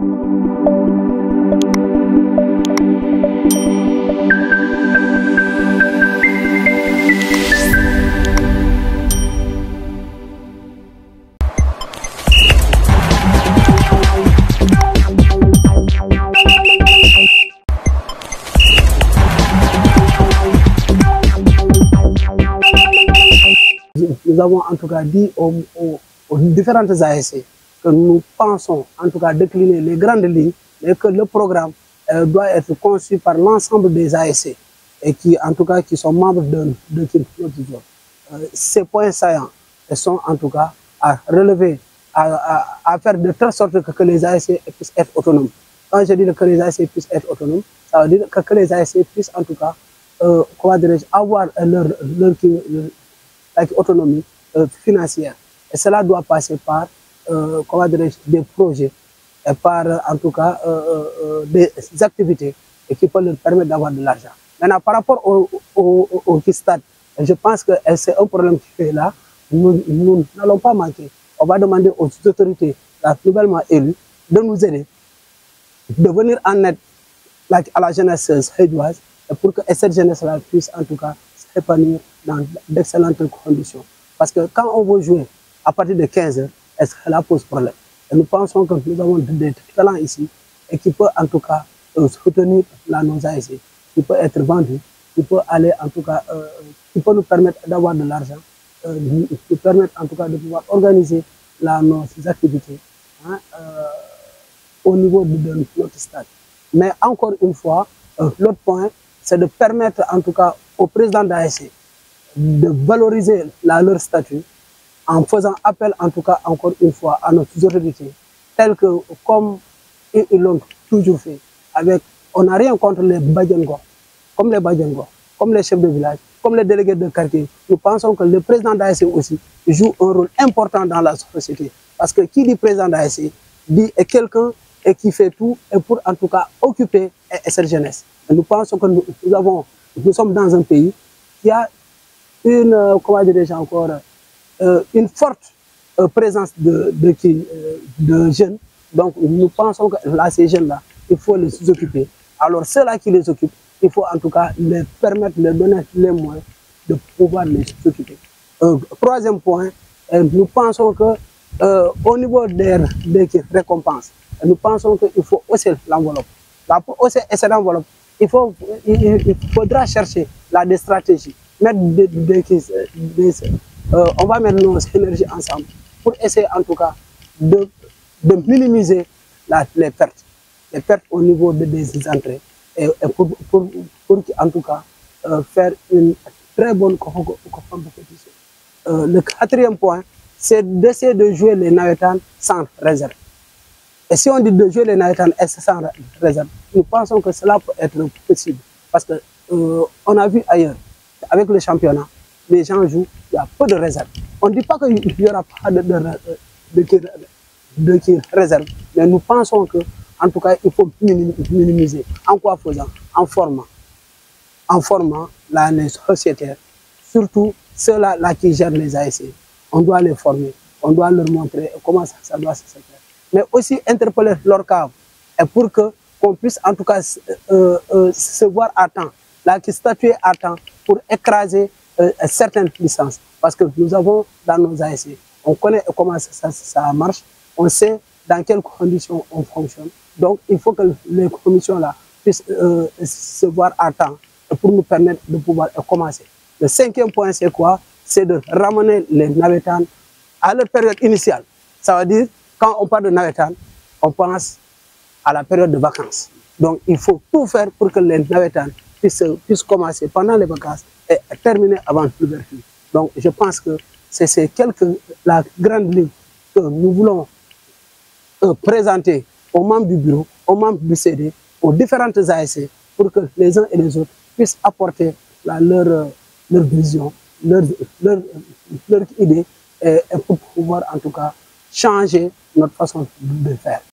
Nous avons en tout cas dit aux différentes ASC que nous pensons en tout cas décliner les grandes lignes et que le programme doit être conçu par l'ensemble des ASC et qui en tout cas qui sont membres de ces points saillants sont en tout cas à relever, à faire de telle sorte que les ASC puissent être autonomes. Quand je dis que les ASC puissent être autonomes, ça veut dire que les ASC puissent en tout cas avoir leur autonomie financière. Et cela doit passer par des projets et par en tout cas des activités qui peuvent leur permettre d'avoir de l'argent. Maintenant, par rapport au stade, je pense que c'est un problème qui est là. Nous n'allons pas manquer. On va demander aux autorités nouvellement élues de nous aider, de venir en aide à la jeunesse sédoise pour que cette jeunesse-là puisse en tout cas s'épanouir dans d'excellentes conditions. Parce que quand on veut jouer à partir de 15 h, cela pose problème. Et nous pensons que nous avons des talents ici et qui peuvent en tout cas soutenir nos ASC, qui peut être vendu, qui peut aller en tout cas, qui peut nous permettre d'avoir de l'argent, qui permettre en tout cas de pouvoir organiser nos activités au niveau de notre stade. Mais encore une fois, l'autre point, c'est de permettre en tout cas au président d'ASC de valoriser leur statut en faisant appel en tout cas encore une fois à nos autorités, telles que comme ils l'ont toujours fait, on n'a rien contre les Badjango, comme les chefs de village, comme les délégués de quartier. Nous pensons que le président d'ASC aussi joue un rôle important dans la société. Parce que qui dit président d'ASC dit est quelqu'un et qui fait tout et pour en tout cas occuper cette jeunesse. Et nous pensons que nous sommes dans un pays qui a une, comment dirais-je encore, une forte présence de jeunes. Donc nous pensons que là, ces jeunes-là, il faut les occuper. Alors ceux-là qui les occupent, il faut en tout cas les permettre, leur donner les moyens de pouvoir les occuper. Troisième point, nous pensons que au niveau des récompenses, nous pensons qu'il faut hausser l'enveloppe. Pour hausser cette enveloppe, il faudra chercher des stratégies. On va mettre nos énergies ensemble pour essayer en tout cas de minimiser les pertes. Les pertes au niveau des entrées et pour en tout cas faire une très bonne compétition. Le quatrième point, c'est d'essayer de jouer les navetans sans réserve. Et si on dit de jouer les navetans sans réserve, nous pensons que cela peut être possible. Parce que on a vu ailleurs, avec le championnat, les gens jouent, il y a peu de réserve. On ne dit pas qu'il n'y aura pas de réserve, mais nous pensons que, en tout cas, il faut minimiser. En quoi faisant? En formant les sociétaires, surtout ceux-là qui gèrent les ASC. On doit les former, on doit leur montrer comment ça doit se faire. Mais aussi interpeller leur cave, et pour qu'on puisse en tout cas se voir à temps, qui statuer à temps pour écraser certaines licences. Parce que nous avons dans nos ASC, on connaît comment ça marche, on sait dans quelles conditions on fonctionne. Donc il faut que les commissions-là puissent se voir à temps pour nous permettre de pouvoir commencer. Le cinquième point, c'est quoi? C'est de ramener les navetans à leur période initiale. Ça veut dire, quand on parle de navetans, on pense à la période de vacances. Donc il faut tout faire pour que les navetans puissent commencer pendant les vacances et terminer avant l'ouverture. Donc je pense que c'est la grande ligne que nous voulons présenter aux membres du bureau, aux membres du CD, aux différentes ASC, pour que les uns et les autres puissent apporter leur vision, leur idée, et pour pouvoir en tout cas changer notre façon de faire.